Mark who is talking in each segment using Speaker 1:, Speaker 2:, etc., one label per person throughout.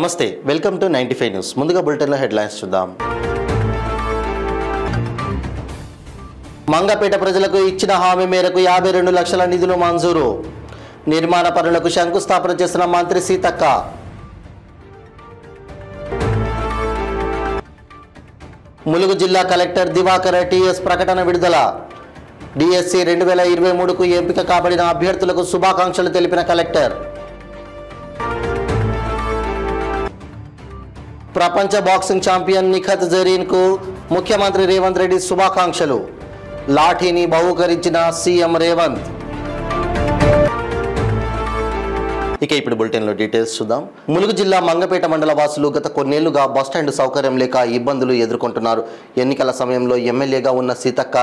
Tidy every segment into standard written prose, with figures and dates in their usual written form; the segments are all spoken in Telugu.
Speaker 1: నమస్తే, వెల్కమ్ టు 95 న్యూస్. ముందుగా బులెటిన్లో హెడ్లైన్స్ చూద్దాం. మంగపేట ప్రజలకు ఇచ్చిన హామీ మేరకు 52 లక్షల నిధులు మంజూరు. నిర్మాణ పనులకు శంకుస్థాపన చేసిన మంత్రి సీతక్క. ములుగు జిల్లా కలెక్టర్ దివాకర్ టీఎస్ ప్రకటన విడుదల. డిఎస్సి 2023కు ఎంపిక కాబడిన అభ్యర్థులకు శుభాకాంక్షలు తెలిపిన కలెక్టర్. ప్రపంచ బాక్సింగ్ ఛాంపియన్ నిఖత్ జరీన్కు ముఖ్యమంత్రి రేవంత్ రెడ్డి శుభాకాంక్షలు. లాఠీని బహూకరించిన సీఎం రేవంత్. ఇక ఇప్పుడు బులెటిన్లో డీటెయిల్స్ చూద్దాం. ములుగు జిల్లా మంగపేట మండల వాసులు గత కొన్నేళ్లుగా బస్టాండ్ సౌకర్యం లేక ఇబ్బందులు ఎదుర్కొంటున్నారు. ఎన్నికల సమయంలో ఎమ్మెల్యేగా ఉన్న సీతక్క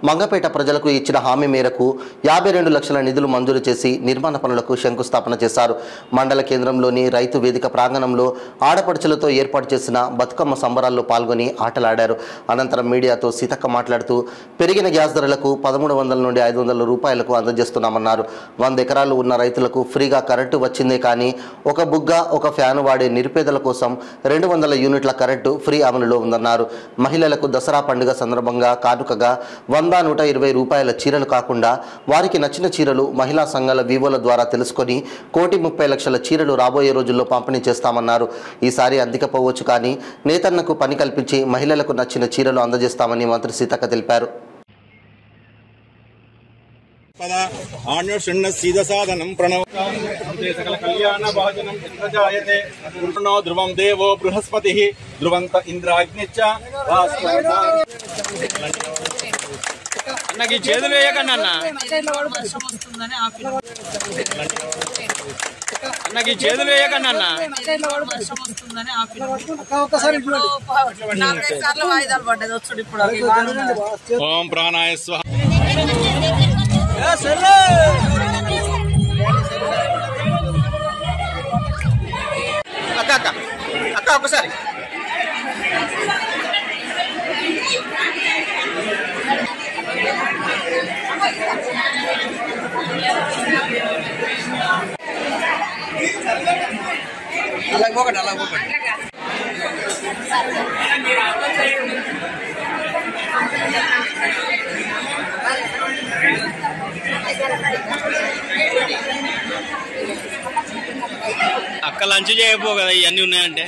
Speaker 1: మంగపేట ప్రజలకు ఇచ్చిన హామీ మేరకు 52 లక్షల నిధులు మంజూరు చేసి నిర్మాణ పనులకు శంకుస్థాపన చేశారు. మండల కేంద్రంలోని రైతు వేదిక ప్రాంగణంలో ఆడపడుచులతో ఏర్పాటు చేసిన బతుకమ్మ సంబరాల్లో పాల్గొని ఆటలాడారు. అనంతరం మీడియాతో సీతక్క మాట్లాడుతూ పెరిగిన గ్యాస్ ధరలకు 1300 నుండి 500 రూపాయలకు అందజేస్తున్నామన్నారు. 100 ఎకరాలు ఉన్న రైతులకు ఫ్రీగా కరెంటు వచ్చిందే కానీ ఒక బుగ్గ ఒక ఫ్యాను వాడే నిరుపేదల కోసం 200 యూనిట్ల కరెంటు ఫ్రీ అమలులో ఉందన్నారు. మహిళలకు దసరా పండుగ సందర్భంగా కానుకగా 100-120 రూపాయల చీరలు కాకుండా వారికి నచ్చిన చీరలు మహిళా సంఘాల వివోల ద్వారా తెలుసుకొని 1,30,00,000 చీరలు రాబోయే రోజుల్లో పంపిణీ చేస్తామన్నారు. ఈసారి అందికపోవచ్చు కానీ నేతన్నకు పని కల్పించి మహిళలకు నచ్చిన చీరలు అందజేస్తామని మంత్రి సీతక్క తెలిపారు.
Speaker 2: साधनम प्रणव सकल कल्याण भाजनम इंद्रजायते पूर्णो ध्रुवं देवो बृहस्पति ध्रुवंत इंद्राग्निच्च అన్నకి చేతులు వేయకండి అన్నకి చేతులు వేయకండి అన్న ఓం ప్రాణాయ స్వాహ. అక్క అక్క అక్క ఒకసారి అలా పోకండి అలా పోకండి. అక్క లంచ్ చేయకపో కదా ఇవన్నీ ఉన్నాయంటే.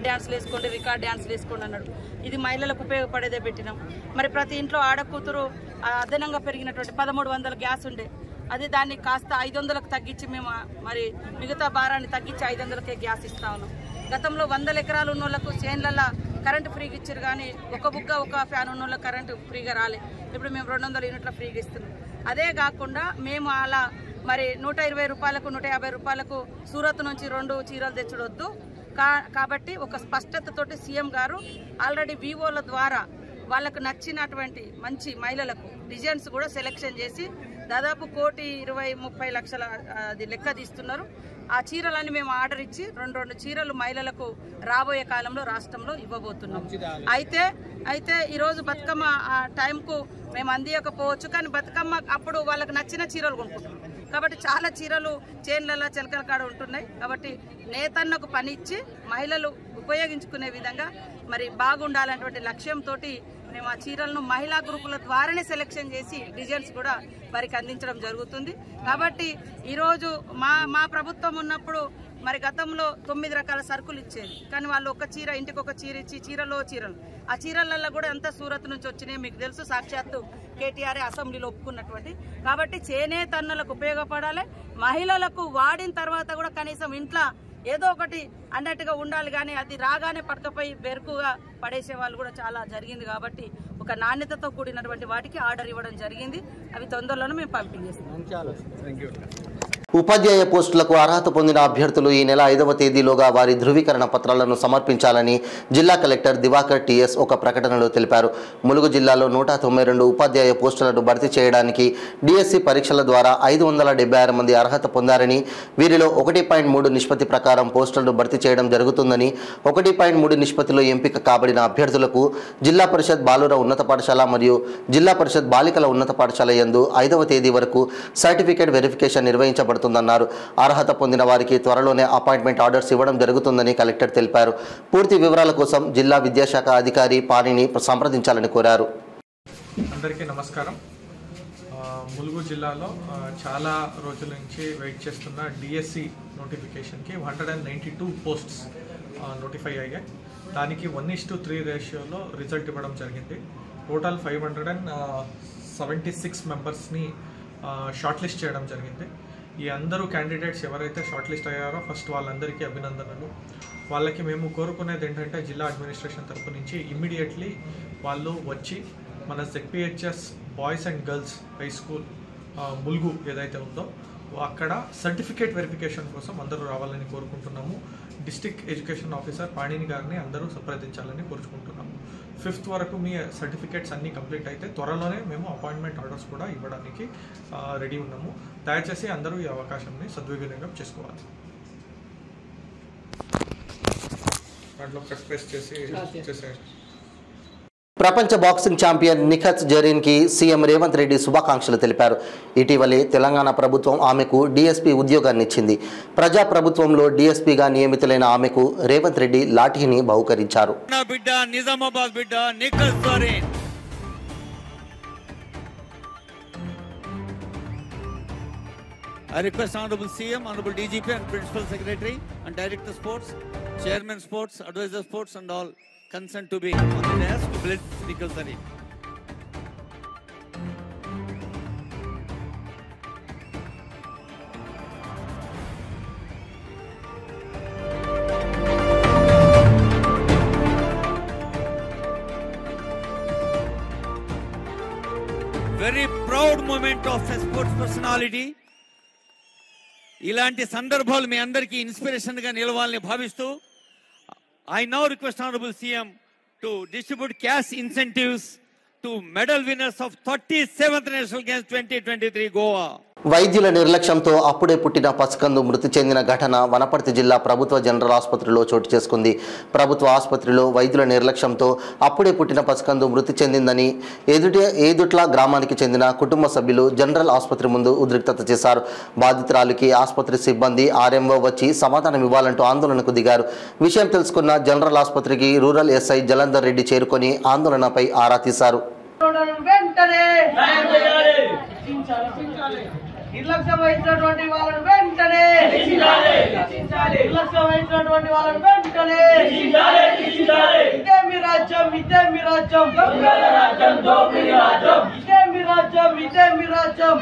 Speaker 3: డ్యాన్స్లు వేసుకోండి, రికార్డ్ డ్యాన్స్లు వేసుకోండి అన్నాడు. ఇది మహిళలకు ఉపయోగపడేదే పెట్టినాం. మరి ప్రతి ఇంట్లో ఆడకూతురు అదనంగా పెరిగినటువంటి 1300 గ్యాస్ ఉండే, అది దాన్ని కాస్త 500కు తగ్గించి మేము మరి మిగతా భారాన్ని తగ్గించి 500కే గ్యాస్ ఇస్తా ఉన్నాం. గతంలో 100 ఎకరాలు ఉన్న వాళ్ళకు చేన్లల్లో కరెంటు ఫ్రీగా ఇచ్చారు కానీ ఒక బుగ్గ ఒక ఫ్యాన్ ఉన్న వాళ్ళకి కరెంటు ఫ్రీగా రాలే. ఇప్పుడు మేము 200 యూనిట్ల ఫ్రీగా ఇస్తున్నాం. అదే కాకుండా మేము అలా మరి 120 రూపాయలకు 150 రూపాయలకు సూరత్ నుంచి 2 చీరలు తెచ్చుడొద్దు కాబట్టి ఒక స్పష్టతతోటి సీఎం గారు ఆల్రెడీ వివోల ద్వారా వాళ్ళకు నచ్చినటువంటి మంచి మహిళలకు డిజైన్స్ కూడా సెలెక్షన్ చేసి దాదాపు 1,20-30 లక్షల అది లెక్క తీస్తున్నారు. ఆ చీరలన్నీ మేము ఆర్డర్ ఇచ్చి 2 చీరలు మహిళలకు రాబోయే కాలంలో రాష్ట్రంలో ఇవ్వబోతున్నాం. అయితే ఈరోజు బతుకమ్మ టైంకు మేము అందియకపోవచ్చు కానీ బతుకమ్మ అప్పుడు వాళ్ళకి నచ్చిన చీరలు కొనుక్కుంటున్నాం కాబట్టి చాలా చీరలు చేన్లలో చిలకల కాడ ఉంటున్నాయి. కాబట్టి నేతన్నకు పని ఇచ్చి మహిళలు ఉపయోగించుకునే విధంగా మరి బాగుండాలనేటువంటి లక్ష్యంతో మేము ఆ చీరలను మహిళా గ్రూపుల ద్వారానే సెలెక్షన్ చేసి డిజైన్స్ కూడా వారికి అందించడం జరుగుతుంది. కాబట్టి ఈరోజు మా ప్రభుత్వం ఉన్నప్పుడు మరి గతంలో 9 రకాల సరుకులు ఇచ్చేది కానీ వాళ్ళు ఒక చీర ఇంటికి ఒక చీర ఇచ్చి చీరలు ఆ చీరలలో కూడా ఎంత సూరత్ నుంచి వచ్చినాయి మీకు తెలుసు. సాక్షాత్తు కేటీఆర్ అసెంబ్లీలో ఒప్పుకున్నటువంటి. కాబట్టి చేనేతన్నలకు ఉపయోగపడాలి, మహిళలకు వాడిన తర్వాత కూడా కనీసం ఇంట్లో ఏదో ఒకటి అన్నట్టుగా ఉండాలి కానీ అది రాగానే పట్టుకపోయి బెరుకుగా పడేసే వాళ్ళు కూడా చాలా జరిగింది. కాబట్టి ఒక నాణ్యతతో కూడినటువంటి వాటికి ఆర్డర్ ఇవ్వడం జరిగింది. అవి తొందరలోనే మేము పంపిణీ చేస్తాం.
Speaker 1: ఉపాధ్యాయ పోస్టులకు అర్హత పొందిన అభ్యర్థులు ఈ నెల 5వ తేదీలోగా వారి ధృవీకరణ పత్రాలను సమర్పించాలని జిల్లా కలెక్టర్ దివాకర్ టిఎస్ ఒక ప్రకటనలో తెలిపారు. ములుగు జిల్లాలో 192 ఉపాధ్యాయ పోస్టులను భర్తీ చేయడానికి డిఎస్సి పరీక్షల ద్వారా 576 మంది అర్హత పొందారని, వీరిలో 1.3 నిష్పత్తి ప్రకారం పోస్టులను భర్తీ చేయడం జరుగుతుందని, 1.3 నిష్పత్తిలో ఎంపిక కాబడిన అభ్యర్థులకు జిల్లా పరిషత్ బాలుర ఉన్నత పాఠశాల మరియు జిల్లా పరిషత్ బాలికల ఉన్నత పాఠశాల యందు 5వ తేదీ వరకు సర్టిఫికేట్ వెరిఫికేషన్ నిర్వహించబడుతుంది. అర్హత పొందిన వారికి త్వరలోనే అపాయింట్మెంట్ ఆర్డర్స్ ఇవ్వడం జరుగుతుందని కలెక్టర్ తెలిపారు. పూర్తి వివరాల కోసం జిల్లా విద్యాశాఖ అధికారి పాణిని సంప్రదించాలని కోరారు.
Speaker 4: అందరికీ నమస్కారం. ములుగు జిల్లాలో చాలా రోజుల నుంచి వెయిట్ చేస్తున్న డిఎస్సి నోటిఫికేషన్కి 192 పోస్ట్స్ నోటిఫై అయ్యాయి. దానికి 1:3 రేషియోలో రిజల్ట్ ఇవ్వడం జరిగింది. టోటల్ 576 మెంబర్స్ని షార్ట్ లిస్ట్ చేయడం జరిగింది. ఈ అందరూ క్యాండిడేట్స్ ఎవరైతే షార్ట్ లిస్ట్ అయ్యారో ఫస్ట్ వాళ్ళందరికీ అభినందనలు. వాళ్ళకి మేము కోరుకునేది ఏంటంటే జిల్లా అడ్మినిస్ట్రేషన్ తరపు నుంచి ఇమ్మీడియట్లీ వాళ్ళు వచ్చి మన ZPHS boys and girls high school Mulugu ఏదైతే ఉందో అక్కడ సర్టిఫికేట్ వెరిఫికేషన్ కోసం అందరూ రావాలని కోరుకుంటున్నాము. డిస్ట్రిక్ట్ ఎడ్యుకేషన్ ఆఫీసర్ పాణిని గారిని అందరూ సంప్రదించాలని కోరుకుంటున్నాము. 5th వరకు మీ సర్టిఫికేట్స్ అన్నీ కంప్లీట్ అయితే త్వరలోనే మేము అపాయింట్మెంట్ ఆర్డర్స్ కూడా ఇవ్వడానికి రెడీ ఉన్నాము. దయచేసి అందరూ ఈ అవకాశాన్ని సద్వినియోగం చేసుకోవాలి. దాంట్లో ప్రెస్ చేసే
Speaker 1: ప్రపంచ బాక్సింగ్ ఛాంపియన్ నిఖత్ జరీన్కి సీఎం రేవంత్ రెడ్డి శుభాకాంక్షలు తెలిపారు. ఇటీవలే తెలంగాణ ప్రభుత్వం ఆమెకు డీఎస్పీ ఉద్యోగాన్ని ఇచ్చింది. ప్రజా ప్రభుత్వంలో డీఎస్పీగా నియమితులైన ఆమెకు Revanth Reddy లాఠీని బహుకరించారు.
Speaker 5: I request Honorable CM, Honorable DGP and Principal Secretary and Director Sports, Chairman Sports, Advisor Sports and all consent to be on the dais to bless Nikhil Zareen. Very proud moment of a sports personality. ఇలాంటి సందర్భాలు మీ అందరికీ ఇన్స్పిరేషన్ గా నిలవాలని భావిస్తూ I now request Honorable CM to distribute cash incentives to medal winners of 37th National Games 2023 Goa.
Speaker 1: వైద్యుల నిర్లక్ష్యంతో అప్పుడే పుట్టిన పసికందు మృతి చెందిన ఘటన వనపర్తి జిల్లా ప్రభుత్వ జనరల్ ఆసుపత్రిలో చోటు చేసుకుంది. ప్రభుత్వ ఆసుపత్రిలో వైద్యుల నిర్లక్ష్యంతో అప్పుడే పుట్టిన పసికందు మృతి చెందిందని ఏదుట్ల గ్రామానికి చెందిన కుటుంబ సభ్యులు జనరల్ ఆసుపత్రి ముందు ఉద్రిక్తత చేశారు. బాధితురాలికి ఆసుపత్రి సిబ్బంది ఆర్ఎంఓ వచ్చి సమాధానం ఇవ్వాలంటూ ఆందోళనకు దిగారు. విషయం తెలుసుకున్న జనరల్ ఆసుపత్రికి రూరల్ ఎస్ఐ జలంధర్ రెడ్డి చేరుకొని ఆందోళనపై ఆరా తీశారు.
Speaker 6: నిర్లక్ష్యం వహించినటువంటి వాళ్ళని వెంటనే నిర్లక్ష్యం వహించినటువంటి వాళ్ళని వెంటనే ఇదే మీ రాజ్యం, ఇదే మీ రాజ్యం, ఇదే మీ రాజ్యం, ఇదే మీ రాజ్యం.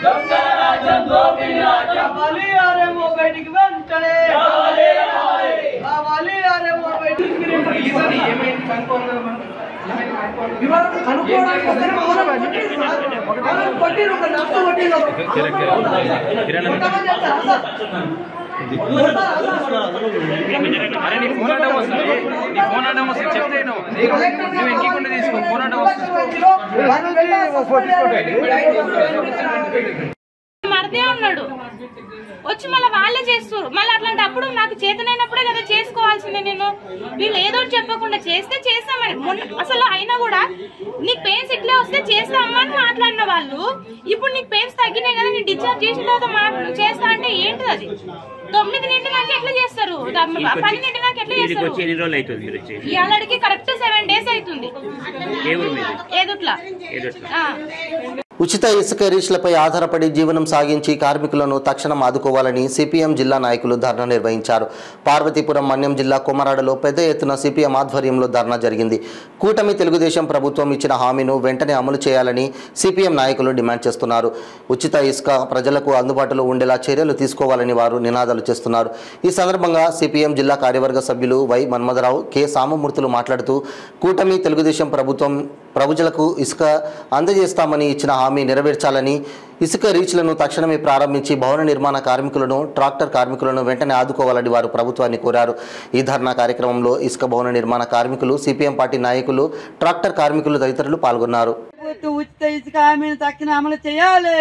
Speaker 6: కావాలి ఆర్ఎంఓ బయటికి వెంటనే కావాలి ఆర్ఎంఓ బయటికి.
Speaker 7: మరదే ఉన్నాడు వచ్చి మళ్ళీ వాళ్ళే చేస్తారు. మళ్ళీ అట్లాంటి అప్పుడు నాకు చేతనైనప్పుడే కదా చేసుకోవాల్సిందే. నేను వీళ్ళు ఏదో చెప్పకుండా చేస్తే చేస్తామని అసలు అయినా కూడా నీకు పెయిన్స్ ఇట్లే వస్తే చేస్తామా అని మాట్లాడిన వాళ్ళు ఇప్పుడు నీకు పెయిన్స్ తగ్గినాయి కదా నేను డిశ్చార్జ్ చేసిన తర్వాత చేస్తా అంటే ఏంటిది? అది 9 నాకు ఎట్లా చేస్తారు, 10 నాకు ఎట్లా చేస్తారు? ఇవాళకి కరెక్ట్ 7 days అవుతుంది. ఏదుట్లా
Speaker 1: ఉచిత ఇసుక రీచ్లపై ఆధారపడి జీవనం సాగించి కార్మికులను తక్షణం ఆదుకోవాలని సిపిఎం జిల్లా నాయకులు ధర్నా నిర్వహించారు. పార్వతీపురం మన్యం జిల్లా కొమరాడలో పెద్ద ఎత్తున సిపిఎం ఆధ్వర్యంలో ధర్నా జరిగింది. కూటమి తెలుగుదేశం ప్రభుత్వం ఇచ్చిన హామీను వెంటనే అమలు చేయాలని సిపిఎం నాయకులు డిమాండ్ చేస్తున్నారు. ఉచిత ఇసుక ప్రజలకు అందుబాటులో ఉండేలా చర్యలు తీసుకోవాలని వారు నినాదాలు చేస్తున్నారు. ఈ సందర్భంగా సిపిఎం జిల్లా కార్యవర్గ సభ్యులు వై మన్మథరావు, కె సామమూర్తులు మాట్లాడుతూ కూటమి తెలుగుదేశం ప్రభుత్వం ప్రజలకు ఇసుక అందజేస్తామని ఇచ్చిన హామీ నెరవేర్చాలని, ఇసుక రీచ్లను తక్షణమే ప్రారంభించి భవన నిర్మాణ కార్మికులను ట్రాక్టర్ కార్మికులను వెంటనే ఆదుకోవాలని వారు ప్రభుత్వాన్ని కోరారు. ఈ ధర్నా కార్యక్రమంలో ఇసుక భవన నిర్మాణ కార్మికులు, సిపిఎం పార్టీ నాయకులు, ట్రాక్టర్ కార్మికులు తదితరులు పాల్గొన్నారు.
Speaker 6: ఉచిత ఇసుక హామీని తక్షణ అమలు చేయాలి.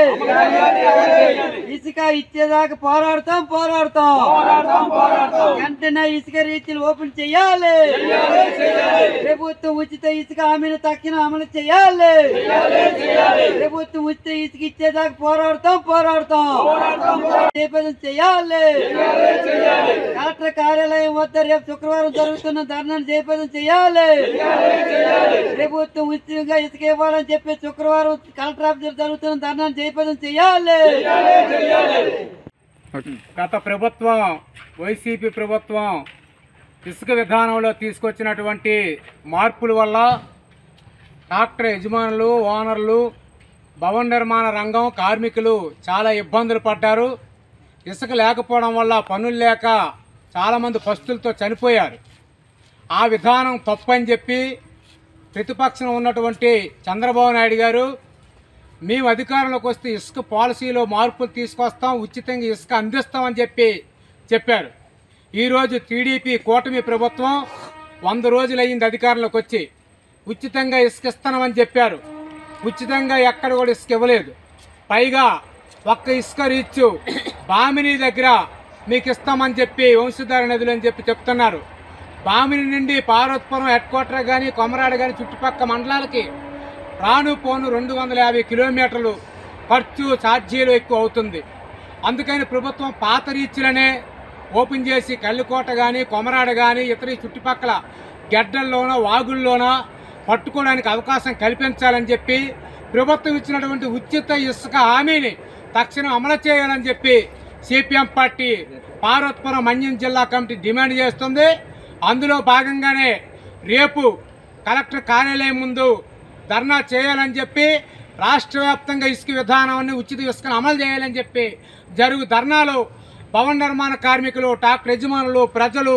Speaker 6: ఇసుక ఇచ్చేదాకా పోరాడతాం. వెంటనే ఇసుక రీచ్లు ఓపెన్ చేయాలి. ప్రభుత్వం ఉచిత ఇసుక హామీని తక్షణ అమలు చేయాలి. ప్రభుత్వం ఉచిత ఇసుక ఇచ్చేదాకా పోరాడతాం. చేపదం చేయాలి. కలెక్టర్ కార్యాలయం వద్ద రేపు శుక్రవారం జరుగుతున్న ధర్నాను చేపదం చేయాలి. ప్రభుత్వం ఉచితంగా ఇసుక ఇవ్వాలని చెప్పి శుక్రవారం కలెక్టర్ ఆఫీస్ జరుగుతున్న ధర్నాను జయప్రదం చేయాలి.
Speaker 8: గత ప్రభుత్వం, వైసీపీ ప్రభుత్వం ఇసుక విధానంలో తీసుకొచ్చినటువంటి మార్పుల వల్ల ట్రాక్టర్ యజమానులు, ఓనర్లు, భవన నిర్మాణ రంగం, కార్మికులు చాలా ఇబ్బందులు పడ్డారు. ఇసుక లేకపోవడం వల్ల పనులు లేక చాలామంది పస్తులతో చనిపోయారు. ఆ విధానం తప్పని చెప్పి ప్రతిపక్షం ఉన్నటువంటి చంద్రబాబు నాయుడు గారు, మేము అధికారంలోకి వస్తే ఇసుక పాలసీలో మార్పులు తీసుకొస్తాం, ఉచితంగా ఇసుక అందిస్తామని చెప్పారు. ఈరోజు టీడీపీ కూటమి ప్రభుత్వం 100 రోజులు అయ్యింది అధికారంలోకి వచ్చి. ఉచితంగా ఇసుక ఇస్తామని చెప్పారు. ఉచితంగా ఎక్కడ కూడా ఇసుక ఇవ్వలేదు. పైగా ఒక్క ఇసుక రీచ్ బామిని దగ్గర మీకు ఇస్తామని చెప్పి వంశధార నదులు అని చెప్తున్నారు. బామిని నుండి పార్వతీపురం హెడ్ క్వార్టర్ కానీ, కొమరాడు కానీ చుట్టుపక్కల మండలాలకి రాను పోను 250 కిలోమీటర్లు ఖర్చు, ఛార్జీలు ఎక్కువ అవుతుంది. అందుకని ప్రభుత్వం పాత రీచ్లనే ఓపెన్ చేసి కల్లుకోట కానీ, కొమరాడు కానీ, ఇతర చుట్టుపక్కల గెడ్డల్లోనో వాగుల్లోనో పట్టుకోవడానికి అవకాశం కల్పించాలని చెప్పి ప్రభుత్వం ఇచ్చినటువంటి ఉచిత ఇసుక హామీని తక్షణం అమలు చేయాలని చెప్పి సిపిఎం పార్టీ పార్వతీపురం మన్యం జిల్లా కమిటీ డిమాండ్ చేస్తుంది. అందులో భాగంగానే రేపు కలెక్టర్ కార్యాలయం ముందు ధర్నా చేయాలని చెప్పి, రాష్ట్ర వ్యాప్తంగా ఇసుక విధానాన్ని, ఉచిత ఇసుకను అమలు చేయాలని చెప్పి జరుగు ధర్నాలో భవన నిర్మాణ కార్మికులు, ట్రాక్టర్ యజమానులు, ప్రజలు,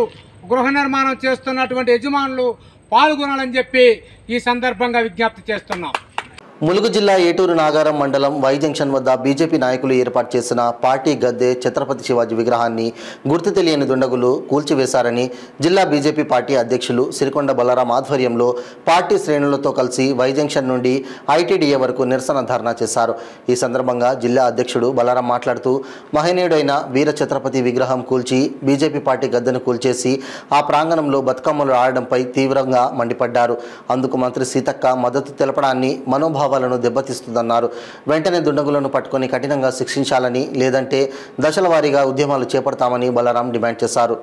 Speaker 8: గృహ నిర్మాణం చేస్తున్నటువంటి యజమానులు పాల్గొనాలని చెప్పి ఈ సందర్భంగా విజ్ఞప్తి చేస్తున్నాం.
Speaker 1: ములుగు జిల్లా ఏటూరు నాగారం మండలం వై జంక్షన్ వద్ద బీజేపీ నాయకులు ఏర్పాటు చేసిన పార్టీ గద్దె ఛత్రపతి శివాజీ విగ్రహాన్ని గుర్తు తెలియని దుండగులు కూల్చివేశారని జిల్లా బీజేపీ పార్టీ అధ్యక్షులు సిరికొండ బలరాం ఆధ్వర్యంలో పార్టీ శ్రేణులతో కలిసి వై జంక్షన్ నుండి ఐటీడీఏ వరకు నిరసన ధర్నా చేశారు. ఈ సందర్భంగా జిల్లా అధ్యక్షుడు బలరాం మాట్లాడుతూ, మహనీయుడైన వీర ఛత్రపతి విగ్రహం కూల్చి బీజేపీ పార్టీ గద్దెను కూల్చేసి ఆ ప్రాంగణంలో బతుకమ్మలు ఆడడంపై తీవ్రంగా మండిపడ్డారు. అందుకు మంత్రి సీతక్క మద్దతు తెలపడాన్ని మనోభావాలను దెబ్బతీస్తుందన్నారు. వెంటనే దుండగులను పట్టుకొని కఠినంగా శిక్షించాలని, లేదంటే దశల వారీగా ఉద్యమాలు చేపడతామని బలరాం డిమాండ్ చేశారు.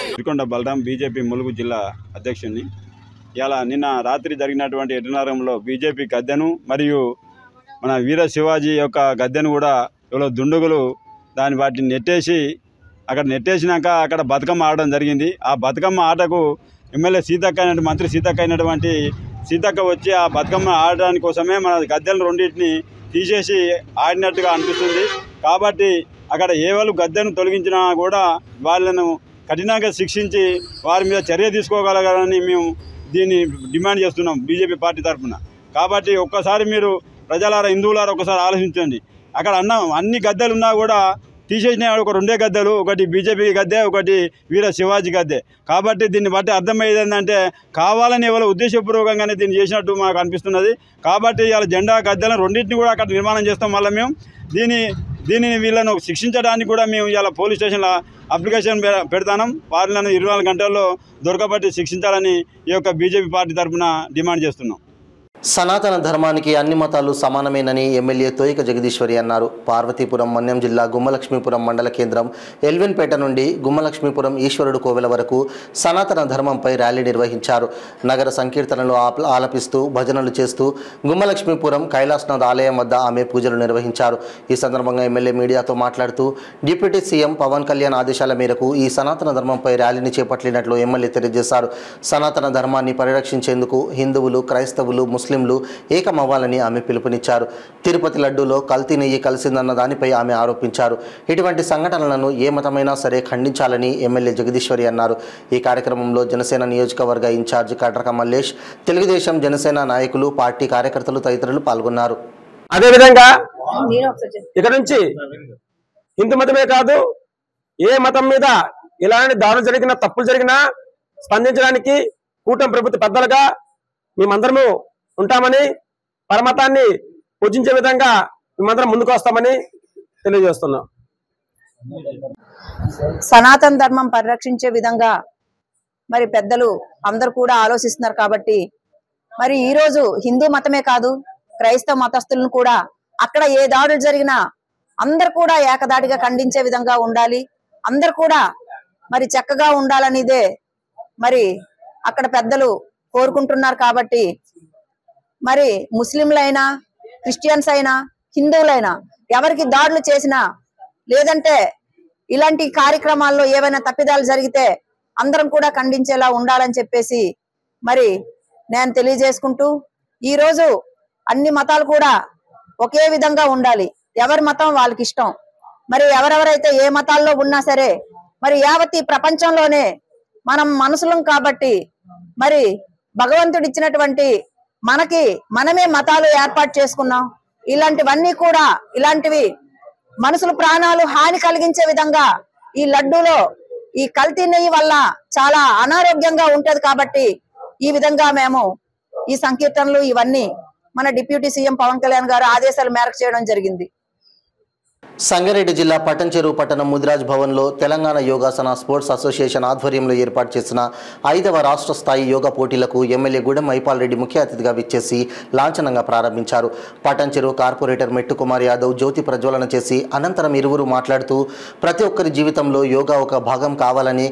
Speaker 9: సిరికొండ బలరాం బీజేపీ ములుగు జిల్లా అధ్యక్షుడిని. ఇలా నిన్న రాత్రి జరిగినటువంటి ఎటనారంలో బీజేపీ గద్దెను మరియు మన వీర శివాజీ యొక్క గద్దెను కూడా ఎవరో దుండగులు వాటిని నెట్టేసినాక అక్కడ బతుకమ్మ ఆడడం జరిగింది. ఆ బతుకమ్మ ఆటకు ఎమ్మెల్యే సీతక్క అయినటువంటి మంత్రి సీతక్క అయినటువంటి సీతక్క వచ్చి ఆ బతుకమ్మ ఆడడానికి కోసమే మన గద్దెలను రెండింటిని తీసేసి ఆడినట్టుగా అనిపిస్తుంది. కాబట్టి అక్కడ ఏ వాళ్ళు గద్దెను తొలగించినా కూడా వాళ్ళను కఠినంగా శిక్షించి వారి మీద చర్య తీసుకోగలగాలని మేము దీన్ని డిమాండ్ చేస్తున్నాం బీజేపీ పార్టీ తరఫున. కాబట్టి ఒక్కసారి మీరు ప్రజలారా హిందువులారా ఒకసారి ఆలోచించండి. అక్కడ అన్ని గద్దెలు ఉన్నా కూడా తీసేసిన ఒక 2 గద్దెలు, ఒకటి బీజేపీ గద్దె, ఒకటి వీర శివాజీ గద్దె. కాబట్టి దీన్ని బట్టి అర్థమయ్యేది ఏంటంటే కావాలని ఎవరో ఉద్దేశపూర్వకంగానే దీన్ని చేసినట్టు మాకు అనిపిస్తున్నది. కాబట్టి ఇవాళ జెండా గద్దెలను రెండింటిని కూడా అక్కడ నిర్మాణం చేస్తాం. మళ్ళీ మేము దీనిని వీళ్ళను శిక్షించడానికి కూడా మేము ఇవాళ పోలీస్ స్టేషన్లో అప్లికేషన్ పెడతాం. వాళ్ళను 24 గంటల్లో దొరకబట్టి శిక్షించాలని ఈ యొక్క బీజేపీ పార్టీ తరఫున డిమాండ్ చేస్తున్నాం.
Speaker 1: సనాతన ధర్మానికి అన్ని మతాలు సమానమేనని ఎమ్మెల్యే తోయిక జగదీశ్వరి అన్నారు. పార్వతీపురం మన్యం జిల్లా గుమ్మలక్ష్మీపురం మండల కేంద్రం ఎల్వెన్పేట నుండి గుమ్మలక్ష్మీపురం ఈశ్వరుడు కోవెల వరకు సనాతన ధర్మంపై ర్యాలీ నిర్వహించారు. నగర సంకీర్తనలు ఆలపిస్తూ భజనలు చేస్తూ గుమ్మలక్ష్మీపురం కైలాసనాథ్ ఆలయం వద్ద ఆమె పూజలు నిర్వహించారు. ఈ సందర్భంగా ఎమ్మెల్యే మీడియాతో మాట్లాడుతూ డిప్యూటీ సీఎం పవన్ కళ్యాణ్ ఆదేశాల మేరకు ఈ సనాతన ధర్మంపై ర్యాలీని చేపట్టినట్లు ఎమ్మెల్యే తెలియజేశారు. సనాతన ధర్మాన్ని పరిరక్షించేందుకు హిందువులు, క్రైస్తవులు, ముస్లింలు ఏకమవ్వాలని ఆమె పిలుపునిచ్చారు. తిరుపతి లడ్డూలో కల్తీ నెయ్యి కలిసిందన్న దానిపై ఆమె ఆరోపించారు. ఇటువంటి సంఘటనలను ఏ మతమైనా సరే ఖండించాలని ఎమ్మెల్యే జగదీశ్వరి అన్నారు. ఈ కార్యక్రమంలో జనసేన నియోజకవర్గ ఇన్ఛార్జి కట్రక మల్లేష్, తెలుగుదేశం జనసేన నాయకులు, పార్టీ కార్యకర్తలు తదితరులు పాల్గొన్నారు.
Speaker 10: అదేవిధంగా ఇక్కడ నుంచి హిందూ మతమే కాదు ఏ మతం మీద ఇలాంటి దాడులు జరిగినా, తప్పులు జరిగినా స్పందించడానికి కూటమి ప్రభుత్వ పెద్దలుగా మేమందరము ఉంటామని, పరమతాన్ని పూజించే విధంగా మేమందరం ముందుకు వస్తామని తెలియజేస్తున్నాం.
Speaker 11: సనాతన ధర్మం పరిరక్షించే విధంగా మరి పెద్దలు అందరూ కూడా ఆలోచిస్తున్నారు. కాబట్టి మరి ఈ రోజు హిందూ మతమే కాదు క్రైస్తవ మతస్థులను కూడా అక్కడ ఏ దాడులు జరిగినా అందరు కూడా ఏకదాటిగా ఖండించే విధంగా ఉండాలి. అందరు కూడా మరి చక్కగా ఉండాలనిదే మరి అక్కడ పెద్దలు కోరుకుంటున్నారు. కాబట్టి మరి ముస్లింలైనా, క్రిస్టియన్స్ అయినా, హిందువులైనా ఎవరికి దాడులు చేసినా లేదంటే ఇలాంటి కార్యక్రమాల్లో ఏవైనా తప్పిదాలు జరిగితే అందరం కూడా ఖండించేలా ఉండాలని చెప్పేసి మరి నేను తెలియజేసుకుంటూ, ఈరోజు అన్ని మతాలు కూడా ఒకే విధంగా ఉండాలి. ఎవరి మతం వాళ్ళకి ఇష్టం. మరి ఎవరెవరైతే ఏ మతాల్లో ఉన్నా సరే మరి యావత్ ప్రపంచంలోనే మనం మనుషులం కాబట్టి మరి భగవంతుడు ఇచ్చినటువంటి మనకి మనమే మతాలు ఏర్పాటు చేసుకున్నాం. ఇలాంటివన్నీ కూడా ఇలాంటివి మనుషుల ప్రాణాలు హాని కలిగించే విధంగా ఈ లడ్డూలో ఈ కల్తీ నెయ్యి వల్ల చాలా అనారోగ్యంగా ఉంటది. కాబట్టి ఈ విధంగా మేము ఈ సంకీర్తనలు ఇవన్నీ మన డిప్యూటీ సీఎం పవన్ కళ్యాణ్ గారు ఆదేశాల మేరకు చేయడం జరిగింది.
Speaker 1: సంగారెడ్డి జిల్లా పట్టంచెరు పట్టణం ముదిరాజ్ భవన్లో తెలంగాణ యోగాసన స్పోర్ట్స్ అసోసియేషన్ ఆధ్వర్యంలో ఏర్పాటు చేసిన 5వ రాష్ట్ర స్థాయి యోగా పోటీలకు ఎమ్మెల్యే గూడెం మైపాల్ రెడ్డి ముఖ్య అతిథిగా విచ్చేసి లాంఛనంగా ప్రారంభించారు. పట్టంచెరు కార్పొరేటర్ మెట్టు కుమార్ యాదవ్ జ్యోతి ప్రజ్వలన చేసి అనంతరం ఇరువురు మాట్లాడుతూ ప్రతి ఒక్కరి జీవితంలో యోగా ఒక భాగం కావాలని,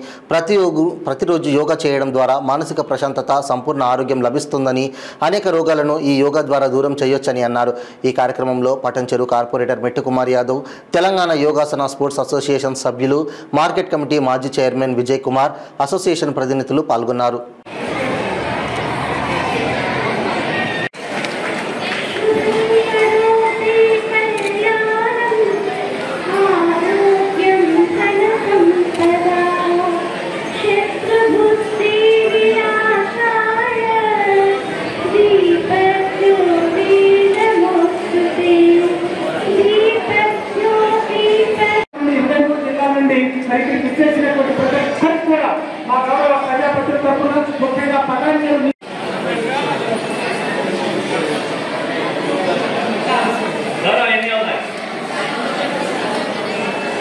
Speaker 1: ప్రతిరోజు యోగా చేయడం ద్వారా మానసిక ప్రశాంతత, సంపూర్ణ ఆరోగ్యం లభిస్తుందని, అనేక రోగాలను ఈ యోగా ద్వారా దూరం చేయొచ్చని అన్నారు. ఈ కార్యక్రమంలో పట్టంచెరు కార్పొరేటర్ మెట్టు కుమార్ యాదవ్, తెలంగాణ యోగాసన స్పోర్ట్స్ అసోసియేషన్ సభ్యులు, మార్కెట్ కమిటీ మాజీ చైర్మన్ విజయ్ కుమార్, అసోసియేషన్ ప్రతినిధులు పాల్గొన్నారు.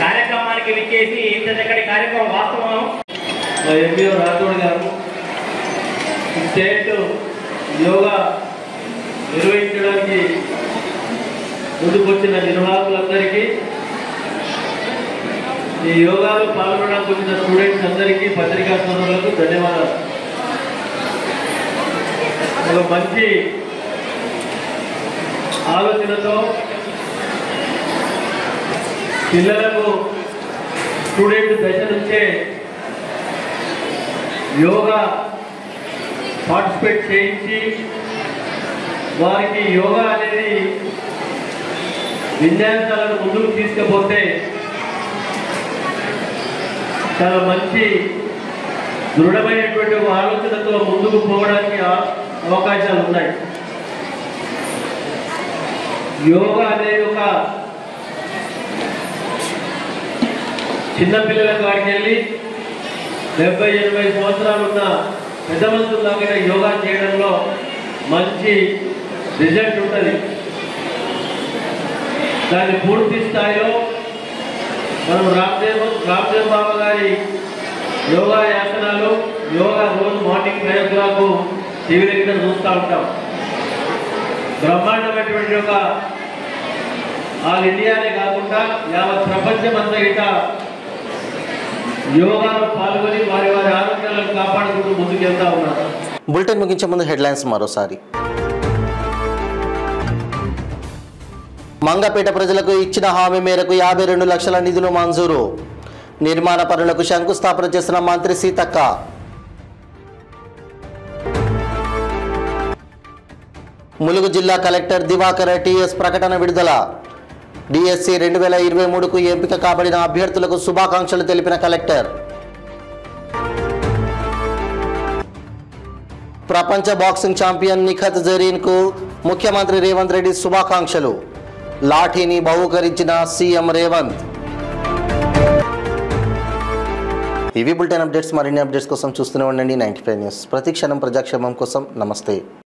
Speaker 12: కార్యక్రమానికి విచ్చేసి ఇంత చక్కటి కార్యక్రమం వాస్తవం ఎంపీఓ రాథోడ్ గారు స్టేట్ యోగా నిర్వహించడానికి ముందుకొచ్చిన నిర్వాహకులందరికీ, ఈ యోగాలో పాల్గొనడానికి వచ్చిన స్టూడెంట్స్ అందరికీ, పత్రికా సోదరులకు ధన్యవాదాలు. ఒక మంచి ఆలోచనతో పిల్లలకు స్టూడెంట్ దశ నుంచే యోగా పార్టిసిపేట్ చేయించి వారికి యోగా అనేది విన్యాసాలను ముందుకు తీసుకుపోతే చాలా మంచి దృఢమైనటువంటి ఒక ఆలోచనతో ముందుకు పోవడానికి అవకాశాలు ఉన్నాయి. యోగా అనేది ఒక చిన్నపిల్లల కాడికి వెళ్ళి 70-80 సంవత్సరాలు ఉన్న పెద్ద మనుషుల దాకా యోగా చేయడంలో మంచి రిజల్ట్ ఉంటుంది. దాన్ని పూర్తి స్థాయిలో మనం రామ్దేవ్ బాబా గారి యోగా యాసనాలు యోగా రోజు మార్నింగ్ 5 o'clock టీవీ దగ్గర చూస్తూ ఉంటాం. బ్రహ్మాండమైనటువంటి ఒక ఆల్ ఇండియానే కాకుండా యావత్ ప్రపంచం అంతా ఇట యోగాలో పాల్గొని వారి వారి ఆరోగ్యాలను కాపాడుకుంటూ ముందుకెళ్తా ఉన్నారు.
Speaker 1: బులెటిన్ ముగించే ముందు హెడ్లైన్స్ మరోసారి. మంగపేట ప్రజలకు ఇచ్చిన హామీ మేరకు 52 లక్షల నిధులు మంజూరు. నిర్మాణ పనులకు శంకుస్థాపన చేసిన మంత్రి సీతక్క. ములుగు జిల్లా కలెక్టర్ దివాకర్ టీఎస్ ప్రకటన విడుదల. డిఎస్సి 2023కు ఎంపిక కాబడిన అభ్యర్థులకు శుభాకాంక్షలు తెలిపిన కలెక్టర్. ప్రపంచ బాక్సింగ్ ఛాంపియన్ నిఖత్ జరీన్కు ముఖ్యమంత్రి రేవంత్ రెడ్డి శుభాకాంక్షలు. లాఠీని బహూకరించిన సీఎం రేవంత్. ఇవి బులెటిన్ అప్డేట్స్. మరిన్ని అప్డేట్స్ కోసం చూస్తూనే ఉండండి 95 న్యూస్. ప్రతి క్షణం ప్రజాక్షేమం కోసం. నమస్తే.